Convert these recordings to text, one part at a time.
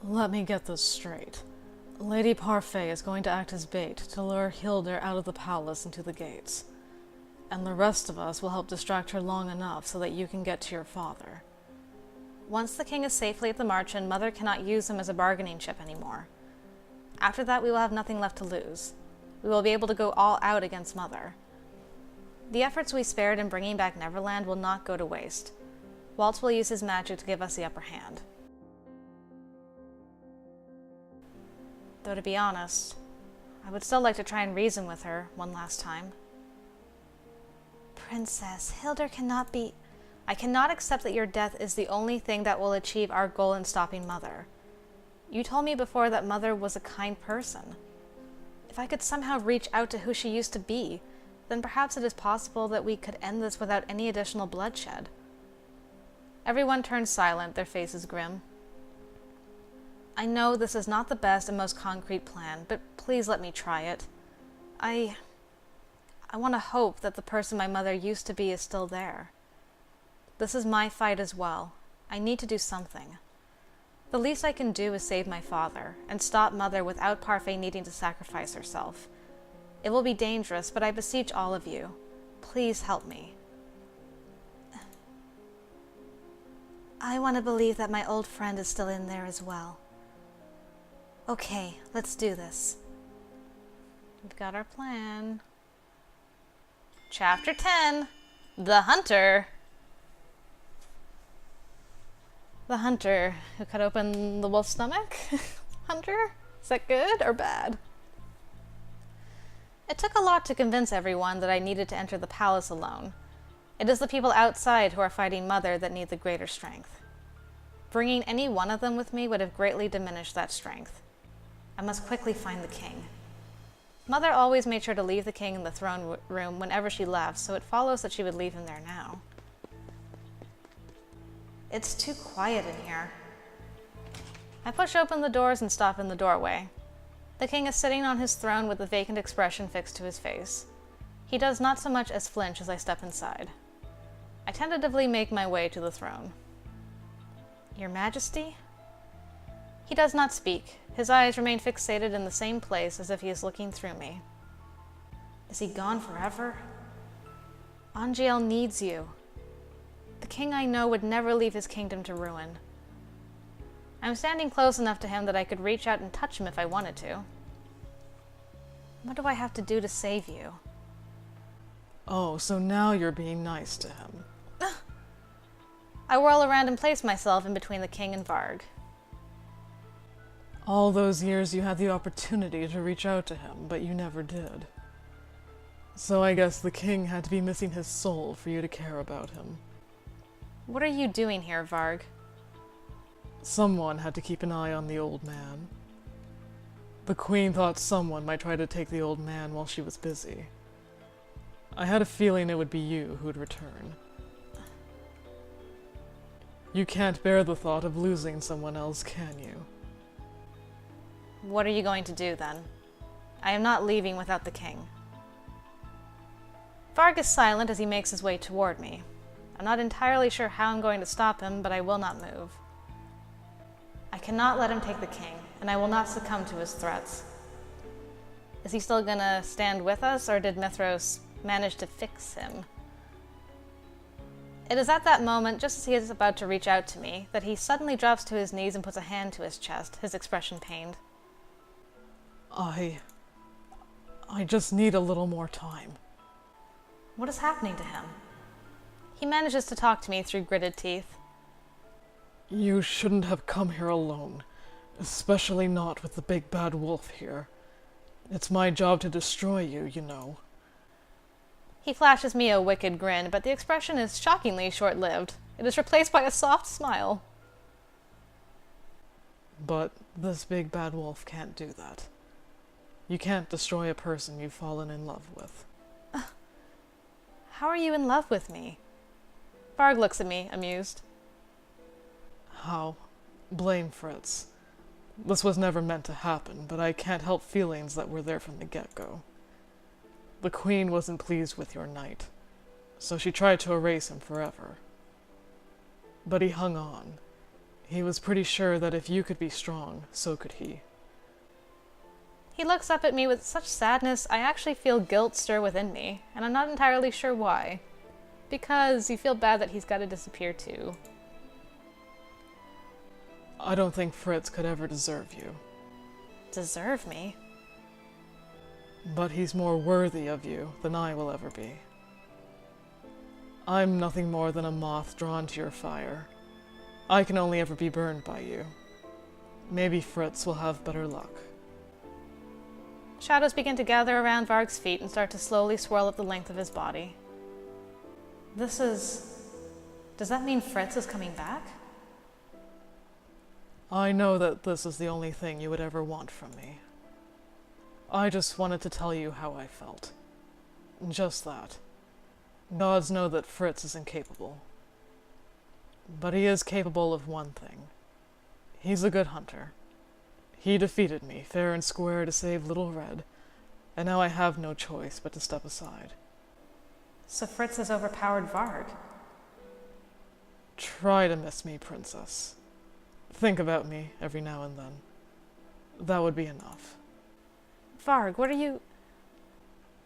Let me get this straight. Lady Parfait is going to act as bait to lure Hildur out of the palace into the gates. And the rest of us will help distract her long enough so that you can get to your father. Once the king is safely at the Marchen, Mother cannot use him as a bargaining chip anymore. After that, we will have nothing left to lose. We will be able to go all out against Mother. The efforts we spared in bringing back Neverland will not go to waste. Walt will use his magic to give us the upper hand. Though to be honest, I would still like to try and reason with her one last time. Princess, Hildur cannot be... I cannot accept that your death is the only thing that will achieve our goal in stopping Mother. You told me before that Mother was a kind person. If I could somehow reach out to who she used to be, then perhaps it is possible that we could end this without any additional bloodshed. Everyone turns silent, their faces grim. I know this is not the best and most concrete plan, but please let me try it. I want to hope that the person my mother used to be is still there. This is my fight as well. I need to do something. The least I can do is save my father, and stop Mother without Parfait needing to sacrifice herself. It will be dangerous, but I beseech all of you. Please help me. I want to believe that my old friend is still in there as well. Okay, let's do this. We've got our plan. Chapter 10, The Hunter. The hunter who cut open the wolf's stomach? Hunter? Is that good or bad? It took a lot to convince everyone that I needed to enter the palace alone. It is the people outside who are fighting Mother that need the greater strength. Bringing any one of them with me would have greatly diminished that strength. I must quickly find the king. Mother always made sure to leave the king in the throne room whenever she left, so it follows that she would leave him there now. It's too quiet in here. I push open the doors and stop in the doorway. The king is sitting on his throne with a vacant expression fixed to his face. He does not so much as flinch as I step inside. I tentatively make my way to the throne. Your Majesty? He does not speak. His eyes remain fixated in the same place as if he is looking through me. Is he gone forever? Angielle needs you. The king I know would never leave his kingdom to ruin. I'm standing close enough to him that I could reach out and touch him if I wanted to. What do I have to do to save you? Oh, so now you're being nice to him. I whirl around and place myself in between the king and Varg. All those years you had the opportunity to reach out to him, but you never did. So I guess the king had to be missing his soul for you to care about him. What are you doing here, Varg? Someone had to keep an eye on the old man. The queen thought someone might try to take the old man while she was busy. I had a feeling it would be you who'd return. You can't bear the thought of losing someone else, can you? What are you going to do, then? I am not leaving without the king. Varg is silent as he makes his way toward me. I'm not entirely sure how I'm going to stop him, but I will not move. I cannot let him take the king, and I will not succumb to his threats. Is he still gonna stand with us, or did Mithras manage to fix him? It is at that moment, just as he is about to reach out to me, that he suddenly drops to his knees and puts a hand to his chest, his expression pained. I just need a little more time. What is happening to him? He manages to talk to me through gritted teeth. You shouldn't have come here alone, especially not with the big bad wolf here. It's my job to destroy you, you know. He flashes me a wicked grin, but the expression is shockingly short-lived. It is replaced by a soft smile. But this big bad wolf can't do that. You can't destroy a person you've fallen in love with. How are you in love with me? Varg looks at me, amused. How? Blame Fritz. This was never meant to happen, but I can't help feelings that were there from the get-go. The queen wasn't pleased with your knight, so she tried to erase him forever. But he hung on. He was pretty sure that if you could be strong, so could he. He looks up at me with such sadness, I actually feel guilt stir within me, and I'm not entirely sure why. Because you feel bad that he's got to disappear too. I don't think Fritz could ever deserve you. Deserve me? But he's more worthy of you than I will ever be. I'm nothing more than a moth drawn to your fire. I can only ever be burned by you. Maybe Fritz will have better luck. Shadows begin to gather around Varg's feet and start to slowly swirl up the length of his body. Does that mean Fritz is coming back? I know that this is the only thing you would ever want from me. I just wanted to tell you how I felt. Just that. Gods know that Fritz is incapable. But he is capable of one thing. He's a good hunter. He defeated me, fair and square, to save Little Red, and now I have no choice but to step aside. So Fritz has overpowered Varg. Try to miss me, Princess. Think about me every now and then. That would be enough. Varg, what are you...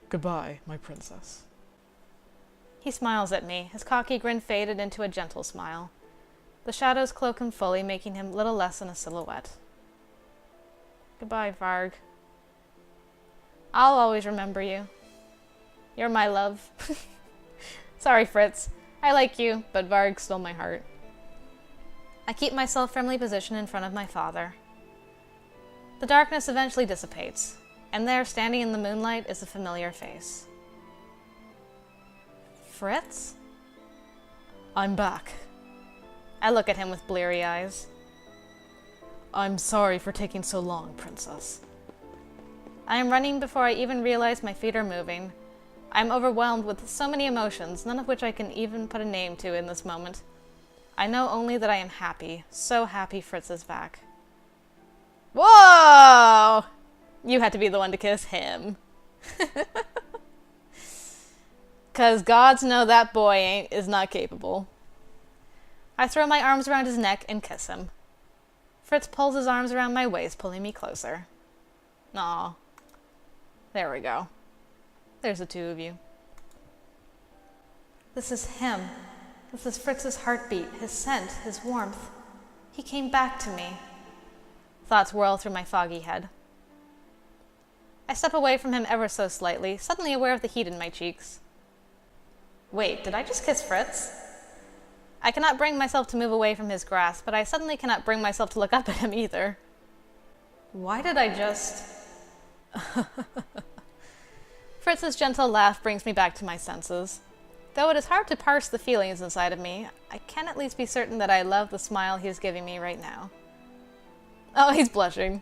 Goodbye, my princess. He smiles at me, his cocky grin faded into a gentle smile. The shadows cloak him fully, making him little less than a silhouette. Goodbye, Varg. I'll always remember you. You're my love. Sorry, Fritz. I like you, but Varg stole my heart. I keep myself firmly positioned in front of my father. The darkness eventually dissipates, and there, standing in the moonlight, is a familiar face. Fritz? I'm back. I look at him with bleary eyes. I'm sorry for taking so long, Princess. I am running before I even realize my feet are moving. I am overwhelmed with so many emotions, none of which I can even put a name to in this moment. I know only that I am happy, so happy Fritz is back. Whoa! You had to be the one to kiss him. 'Cause gods know that boy is not capable. I throw my arms around his neck and kiss him. Fritz pulls his arms around my waist, pulling me closer. Aw. There we go. There's the two of you. This is him. This is Fritz's heartbeat, his scent, his warmth. He came back to me. Thoughts whirl through my foggy head. I step away from him ever so slightly, suddenly aware of the heat in my cheeks. Wait, did I just kiss Fritz? I cannot bring myself to move away from his grasp, but I suddenly cannot bring myself to look up at him either. Why did I just... Fritz's gentle laugh brings me back to my senses. Though it is hard to parse the feelings inside of me, I can at least be certain that I love the smile he is giving me right now. Oh, he's blushing.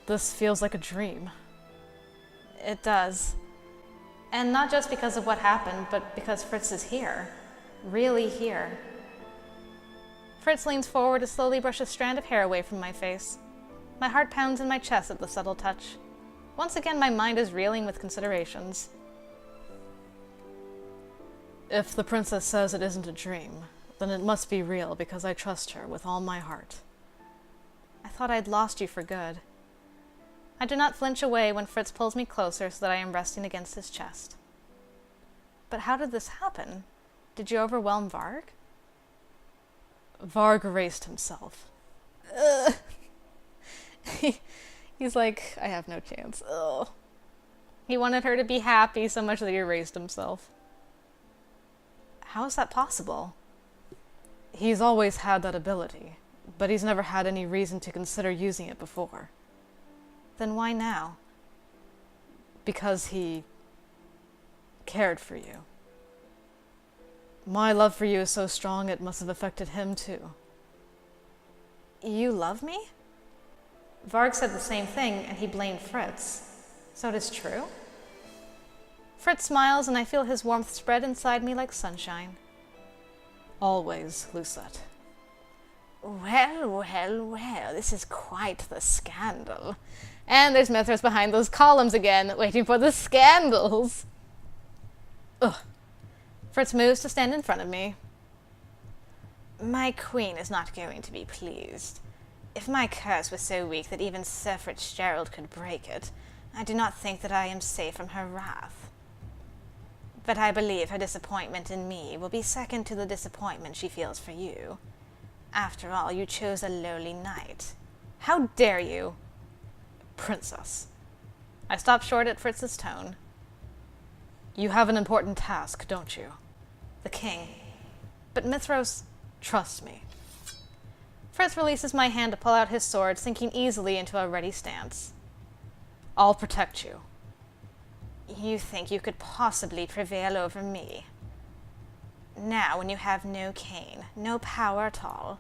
This feels like a dream. It does. And not just because of what happened, but because Fritz is here. Really here. Fritz leans forward to slowly brush a strand of hair away from my face. My heart pounds in my chest at the subtle touch. Once again, my mind is reeling with considerations. If the princess says it isn't a dream, then it must be real because I trust her with all my heart. I thought I'd lost you for good. I do not flinch away when Fritz pulls me closer so that I am resting against his chest. But how did this happen? Did you overwhelm Varg? Varg erased himself. He's like, I have no chance. Ugh. He wanted her to be happy so much that he erased himself. How is that possible? He's always had that ability, but he's never had any reason to consider using it before. Then why now? Because he cared for you. My love for you is so strong it must have affected him too. You love me? Varg said the same thing, and he blamed Fritz. So it is true? Fritz smiles, and I feel his warmth spread inside me like sunshine. Always, Lucette. Well, this is quite the scandal. And there's Mithras behind those columns again, waiting for the scandals. Ugh. Fritz moves to stand in front of me. My queen is not going to be pleased. If my curse was so weak that even Sir Fitzgerald could break it, I do not think that I am safe from her wrath. But I believe her disappointment in me will be second to the disappointment she feels for you. After all, you chose a lowly knight. How dare you? Princess. I stopped short at Fritz's tone. You have an important task, don't you? The king. But Mithras, trust me. Fritz releases my hand to pull out his sword, sinking easily into a ready stance. I'll protect you. You think you could possibly prevail over me? Now, when you have no cane, no power at all.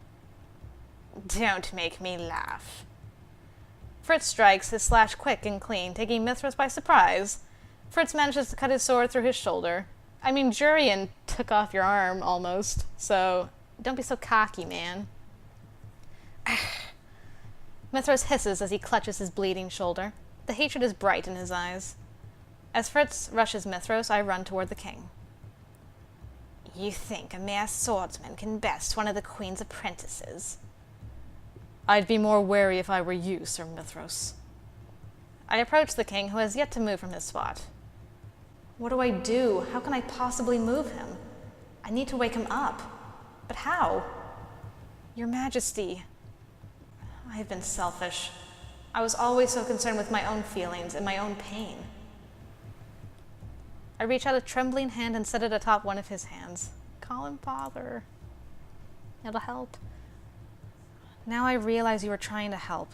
Don't make me laugh. Fritz strikes, his slash quick and clean, taking Mithras by surprise. Fritz manages to cut his sword through his shoulder. I mean, Jurian took off your arm, almost, so don't be so cocky, man. Mithras hisses as he clutches his bleeding shoulder. The hatred is bright in his eyes. As Fritz rushes Mithras, I run toward the king. You think a mere swordsman can best one of the queen's apprentices? I'd be more wary if I were you, Sir Mithras. I approach the king, who has yet to move from his spot. What do I do? How can I possibly move him? I need to wake him up. But how? Your Majesty, I have been selfish. I was always so concerned with my own feelings and my own pain. I reach out a trembling hand and set it atop one of his hands. Call him father. It'll help. Now I realize you were trying to help.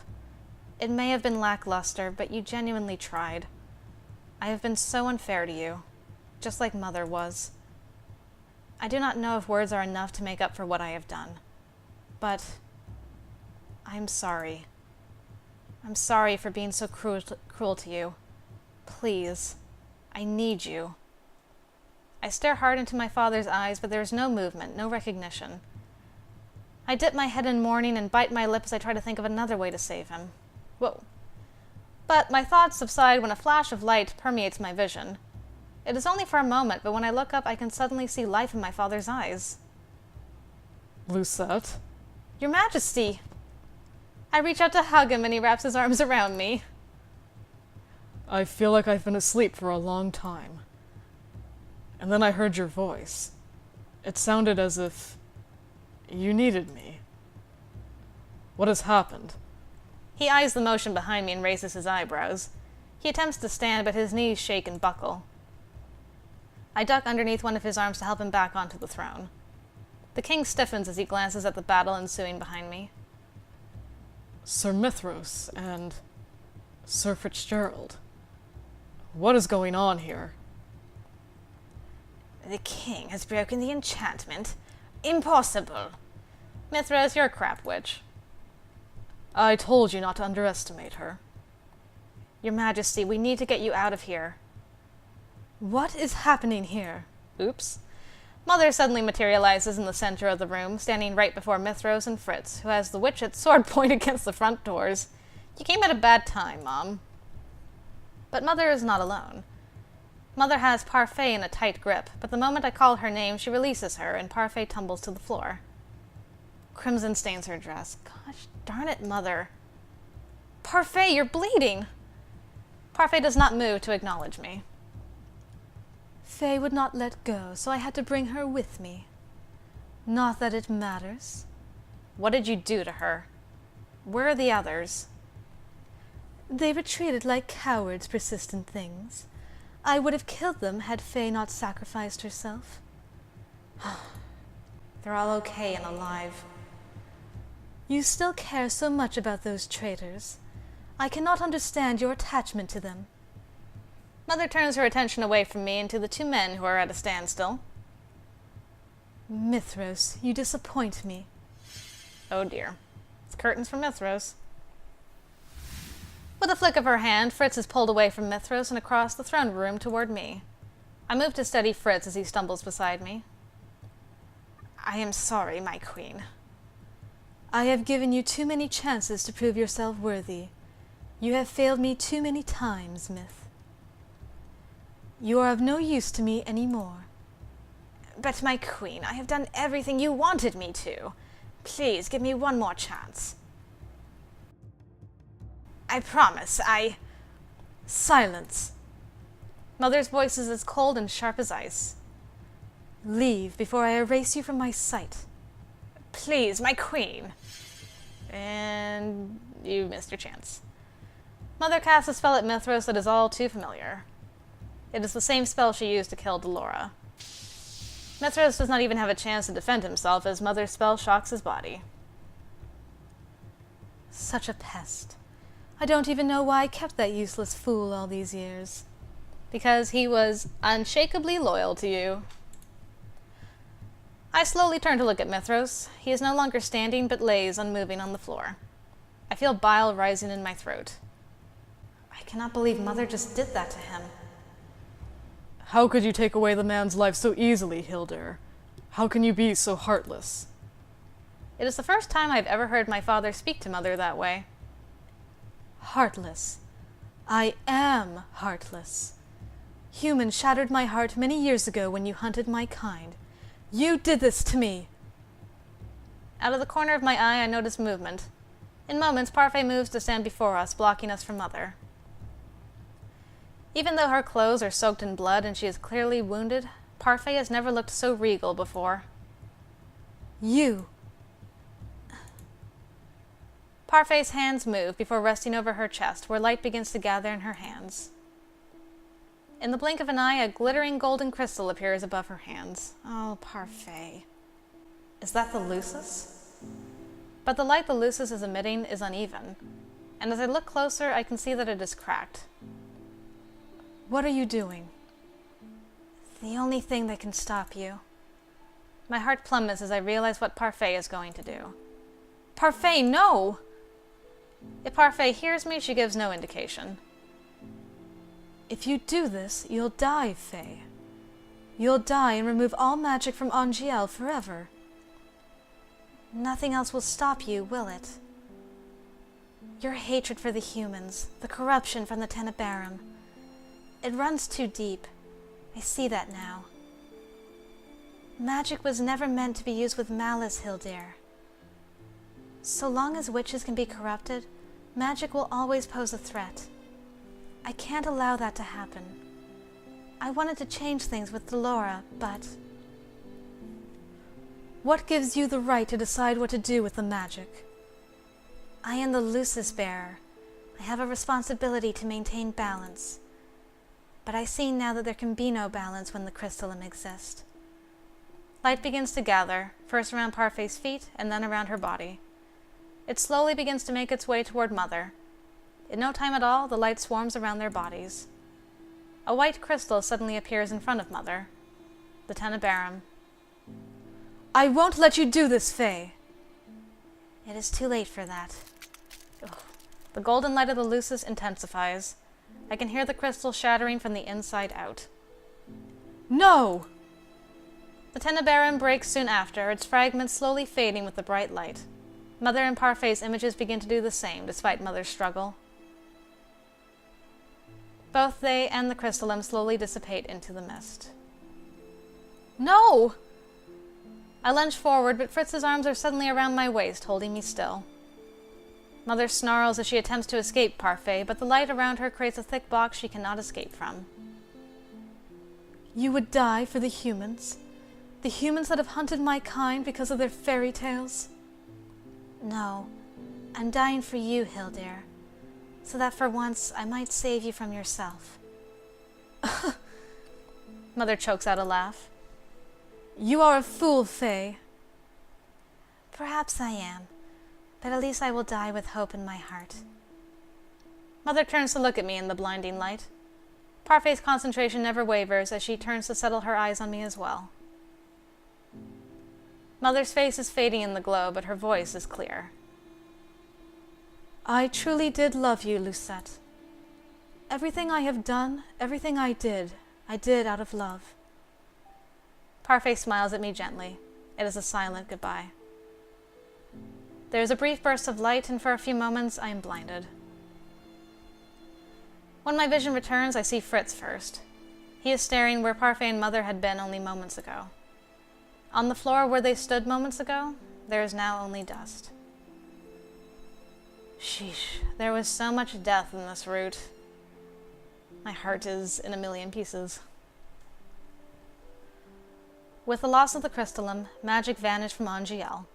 It may have been lackluster, but you genuinely tried. I have been so unfair to you, just like Mother was. I do not know if words are enough to make up for what I have done, but I am sorry. I'm sorry for being so cruel to you. Please, I need you. I stare hard into my father's eyes, but there is no movement, no recognition. I dip my head in mourning and bite my lip as I try to think of another way to save him. Whoa. But my thoughts subside when a flash of light permeates my vision. It is only for a moment, but when I look up, I can suddenly see life in my father's eyes. Lucette? Your Majesty! I reach out to hug him and he wraps his arms around me. I feel like I've been asleep for a long time. And then I heard your voice. It sounded as if you needed me. What has happened? He eyes the motion behind me and raises his eyebrows. He attempts to stand, but his knees shake and buckle. I duck underneath one of his arms to help him back onto the throne. The king stiffens as he glances at the battle ensuing behind me. Sir Mithras and Sir Fitzgerald. What is going on here? The king has broken the enchantment. Impossible. Mithras, you're a crap witch. I told you not to underestimate her. Your Majesty, we need to get you out of here. What is happening here? Oops. Mother suddenly materializes in the center of the room, standing right before Mithras and Fritz, who has the witch at sword point against the front doors. You came at a bad time, Mom. But Mother is not alone. Mother has Parfait in a tight grip, but the moment I call her name, she releases her, and Parfait tumbles to the floor. Crimson stains her dress. Gosh darn it, Mother. Parfait, you're bleeding! Parfait does not move to acknowledge me. Faye would not let go, so I had to bring her with me. Not that it matters. What did you do to her? Where are the others? They retreated like cowards, persistent things. I would have killed them had Faye not sacrificed herself. They're all okay and alive. You still care so much about those traitors. I cannot understand your attachment to them. Mother turns her attention away from me and to the two men who are at a standstill. Mithras, you disappoint me. Oh dear. It's curtains for Mithras. With a flick of her hand, Fritz is pulled away from Mithras and across the throne room toward me. I move to steady Fritz as he stumbles beside me. I am sorry, my queen. I have given you too many chances to prove yourself worthy. You have failed me too many times, Myth. You are of no use to me any more. But my queen, I have done everything you wanted me to. Please, give me one more chance. I promise, Silence. Mother's voice is as cold and sharp as ice. Leave before I erase you from my sight. Please, my queen. And you missed your chance. Mother casts a spell at Mithras that is all too familiar. It is the same spell she used to kill Delora. Mithras does not even have a chance to defend himself as Mother's spell shocks his body. Such a pest. I don't even know why I kept that useless fool all these years. Because he was unshakably loyal to you. I slowly turn to look at Mithras. He is no longer standing, but lays unmoving on the floor. I feel bile rising in my throat. I cannot believe Mother just did that to him. How could you take away the man's life so easily, Hildur? How can you be so heartless? It is the first time I've ever heard my father speak to Mother that way. Heartless. I am heartless. Humans shattered my heart many years ago when you hunted my kind. You did this to me. Out of the corner of my eye, I notice movement. In moments, Parfait moves to stand before us, blocking us from Mother. Even though her clothes are soaked in blood and she is clearly wounded, Parfait has never looked so regal before. You. Parfait's hands move before resting over her chest, where light begins to gather in her hands. In the blink of an eye, a glittering golden crystal appears above her hands. Oh, Parfait. Is that the Lucis? But the light the Lucis is emitting is uneven, and as I look closer, I can see that it is cracked. What are you doing? The only thing that can stop you. My heart plummets as I realize what Parfait is going to do. Parfait, no! If Parfait hears me, she gives no indication. If you do this, you'll die, Fae. You'll die and remove all magic from Angielle forever. Nothing else will stop you, will it? Your hatred for the humans, the corruption from the Tenebrarum. It runs too deep. I see that now. Magic was never meant to be used with malice, Hildur. So long as witches can be corrupted, magic will always pose a threat. I can't allow that to happen. I wanted to change things with Delora, but... What gives you the right to decide what to do with the magic? I am the Lucis bearer. I have a responsibility to maintain balance. But I see now that there can be no balance when the crystalline exists. Light begins to gather, first around Parfait's feet and then around her body. It slowly begins to make its way toward Mother. In no time at all, the light swarms around their bodies. A white crystal suddenly appears in front of Mother. The Tenebrarum. I won't let you do this, Fae! It is too late for that. Ugh. The golden light of the Lucis intensifies. I can hear the crystal shattering from the inside out. No! The Tenebrarum breaks soon after, its fragments slowly fading with the bright light. Mother and Parfait's images begin to do the same, despite Mother's struggle. Both they and the crystalline slowly dissipate into the mist. No! I lunge forward, but Fritz's arms are suddenly around my waist, holding me still. Mother snarls as she attempts to escape Parfait, but the light around her creates a thick box she cannot escape from. You would die for the humans? The humans that have hunted my kind because of their fairy tales? No, I'm dying for you, Hildur, so that for once I might save you from yourself. Mother chokes out a laugh. You are a fool, Fae. Perhaps I am, but at least I will die with hope in my heart. Mother turns to look at me in the blinding light. Parfait's concentration never wavers as she turns to settle her eyes on me as well. Mother's face is fading in the glow, but her voice is clear. I truly did love you, Lucette. Everything I have done, everything I did out of love. Parfait smiles at me gently. It is a silent goodbye. There is a brief burst of light, and for a few moments I am blinded. When my vision returns, I see Fritz first. He is staring where Parfait and Mother had been only moments ago. On the floor where they stood moments ago, there is now only dust. Sheesh, there was so much death in this route. My heart is in a million pieces. With the loss of the crystallum, magic vanished from Angielle.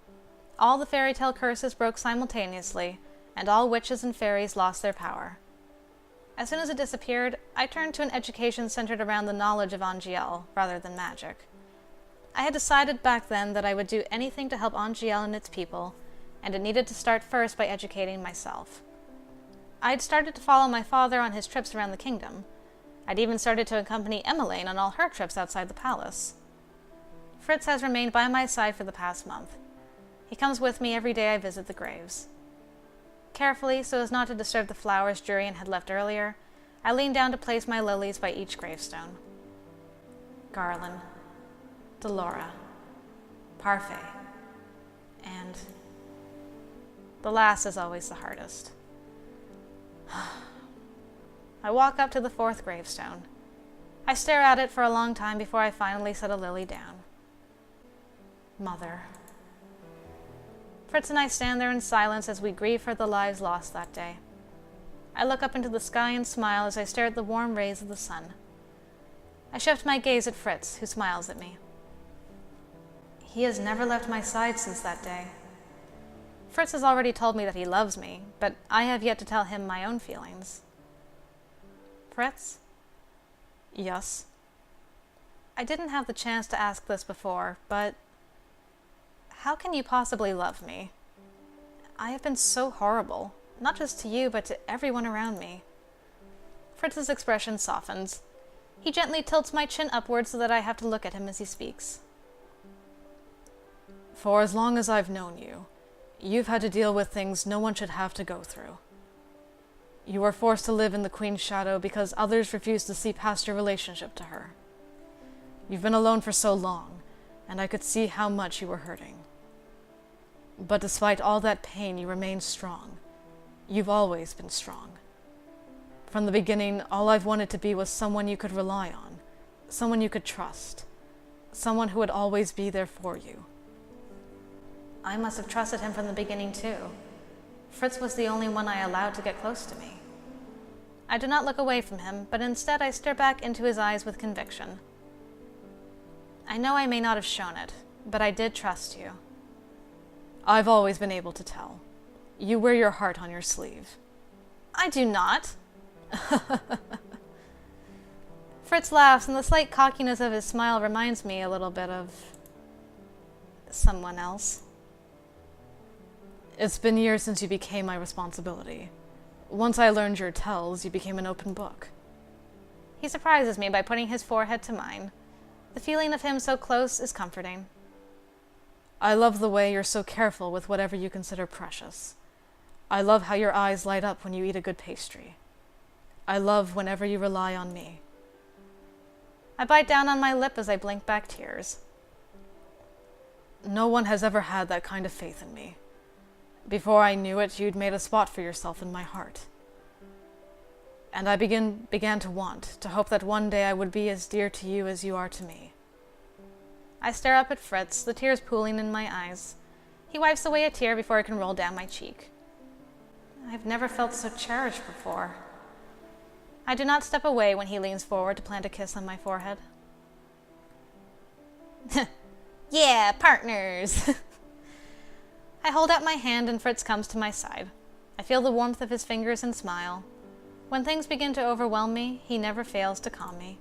All the fairytale curses broke simultaneously, and all witches and fairies lost their power. As soon as it disappeared, I turned to an education centered around the knowledge of Angielle, rather than magic. I had decided back then that I would do anything to help Angielle and its people, and it needed to start first by educating myself. I'd started to follow my father on his trips around the kingdom. I'd even started to accompany Emmeline on all her trips outside the palace. Fritz has remained by my side for the past month. He comes with me every day I visit the graves. Carefully, so as not to disturb the flowers Jurian had left earlier, I leaned down to place my lilies by each gravestone. Garland, Delora, Parfait, and the last is always the hardest. I walk up to the fourth gravestone. I stare at it for a long time before I finally set a lily down. Mother. Fritz and I stand there in silence as we grieve for the lives lost that day. I look up into the sky and smile as I stare at the warm rays of the sun. I shift my gaze at Fritz, who smiles at me. He has never left my side since that day. Fritz has already told me that he loves me, but I have yet to tell him my own feelings. Fritz? Yes? I didn't have the chance to ask this before, but how can you possibly love me? I have been so horrible, not just to you, but to everyone around me. Fritz's expression softens. He gently tilts my chin upward so that I have to look at him as he speaks. For as long as I've known you, you've had to deal with things no one should have to go through. You were forced to live in the Queen's shadow because others refused to see past your relationship to her. You've been alone for so long, and I could see how much you were hurting. But despite all that pain, you remained strong. You've always been strong. From the beginning, all I've wanted to be was someone you could rely on, someone you could trust, someone who would always be there for you. I must have trusted him from the beginning, too. Fritz was the only one I allowed to get close to me. I do not look away from him, but instead I stare back into his eyes with conviction. I know I may not have shown it, but I did trust you. I've always been able to tell. You wear your heart on your sleeve. I do not. Fritz laughs, and the slight cockiness of his smile reminds me a little bit of someone else. It's been years since you became my responsibility. Once I learned your tells, you became an open book. He surprises me by putting his forehead to mine. The feeling of him so close is comforting. I love the way you're so careful with whatever you consider precious. I love how your eyes light up when you eat a good pastry. I love whenever you rely on me. I bite down on my lip as I blink back tears. No one has ever had that kind of faith in me. Before I knew it, you'd made a spot for yourself in my heart. And I began to want, to hope that one day I would be as dear to you as you are to me. I stare up at Fritz, the tears pooling in my eyes. He wipes away a tear before it can roll down my cheek. I've never felt so cherished before. I do not step away when he leans forward to plant a kiss on my forehead. Yeah, partners! I hold out my hand and Fritz comes to my side. I feel the warmth of his fingers and smile. When things begin to overwhelm me, he never fails to calm me.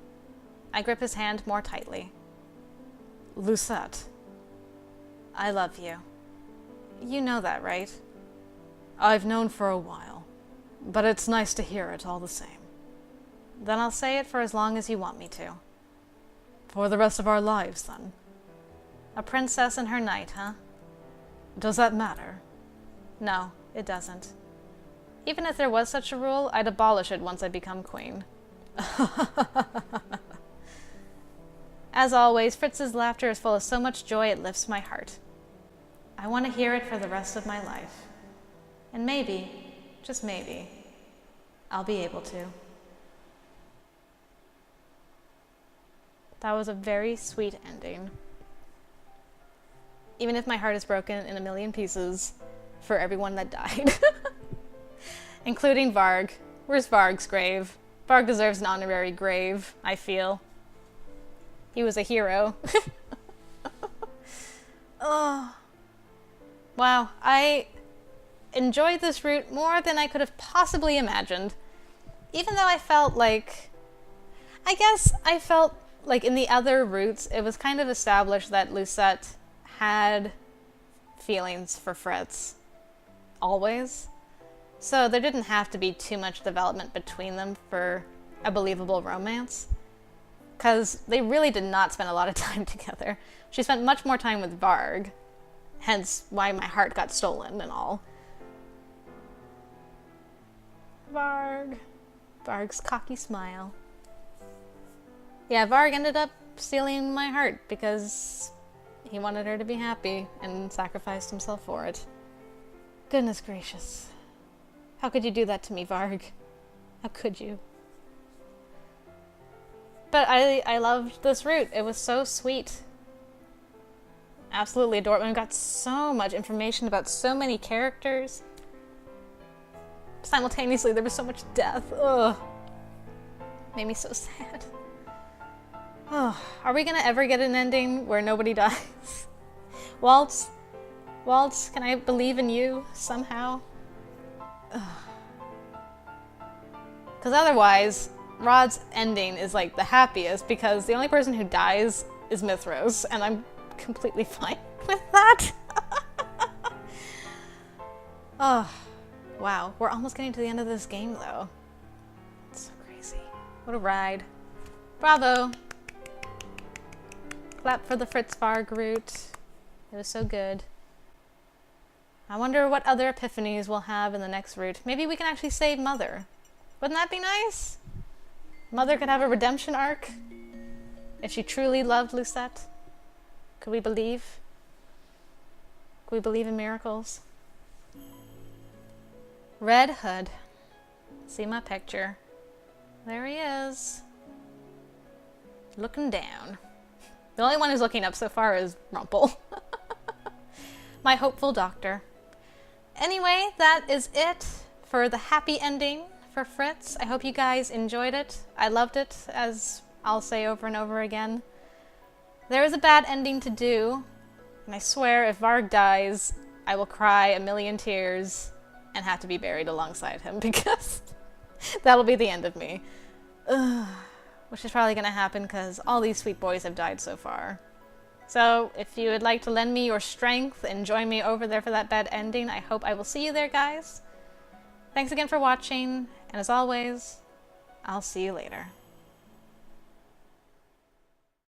I grip his hand more tightly. Lucette. I love you. You know that, right? I've known for a while, but it's nice to hear it all the same. Then I'll say it for as long as you want me to. For the rest of our lives, then. A princess and her knight, huh? Does that matter? No, it doesn't. Even if there was such a rule, I'd abolish it once I become queen. As always, Fritz's laughter is full of so much joy it lifts my heart. I want to hear it for the rest of my life. And maybe, just maybe, I'll be able to. That was a very sweet ending. even if my heart is broken in a million pieces for everyone that died. Including Varg. Where's Varg's grave? Varg deserves an honorary grave, I feel. He was a hero. Oh. Wow, I enjoyed this route more than I could have possibly imagined. Even though I felt like... I guess I felt like in the other routes, it was kind of established that Lucette had feelings for Fritz. Always. So there didn't have to be too much development between them for a believable romance. Because they really did not spend a lot of time together. She spent much more time with Varg. Hence why my heart got stolen and all. Varg. Varg's cocky smile. Yeah, Varg ended up stealing my heart because he wanted her to be happy and sacrificed himself for it. Goodness gracious. How could you do that to me, Varg? How could you? But I loved this route. It was so sweet. Absolutely adorable. We got so much information about so many characters. Simultaneously, there was so much death. Ugh. Made me so sad. Oh, are we gonna ever get an ending where nobody dies? Waltz? Waltz, can I believe in you somehow? Because otherwise, Rod's ending is like the happiest because the only person who dies is Mithras, and I'm completely fine with that. Oh, wow. We're almost getting to the end of this game, though. It's so crazy. What a ride. Bravo. Clap for the Fritz Varg route. It was so good. I wonder what other epiphanies we'll have in the next route. Maybe we can actually save Mother. Wouldn't that be nice? Mother could have a redemption arc. If she truly loved Lucette. Could we believe? Could we believe in miracles? Red Hood. See my picture. There he is. Looking down. The only one who's looking up so far is Rumple. My hopeful doctor. Anyway, that is it for the happy ending for Fritz. I hope you guys enjoyed it. I loved it, as I'll say over and over again. There is a bad ending to do, and I swear if Varg dies, I will cry a million tears and have to be buried alongside him because that'll be the end of me. Ugh. Which is probably going to happen because all these sweet boys have died so far. So, if you would like to lend me your strength and join me over there for that bad ending, I hope I will see you there, guys. Thanks again for watching, and as always, I'll see you later.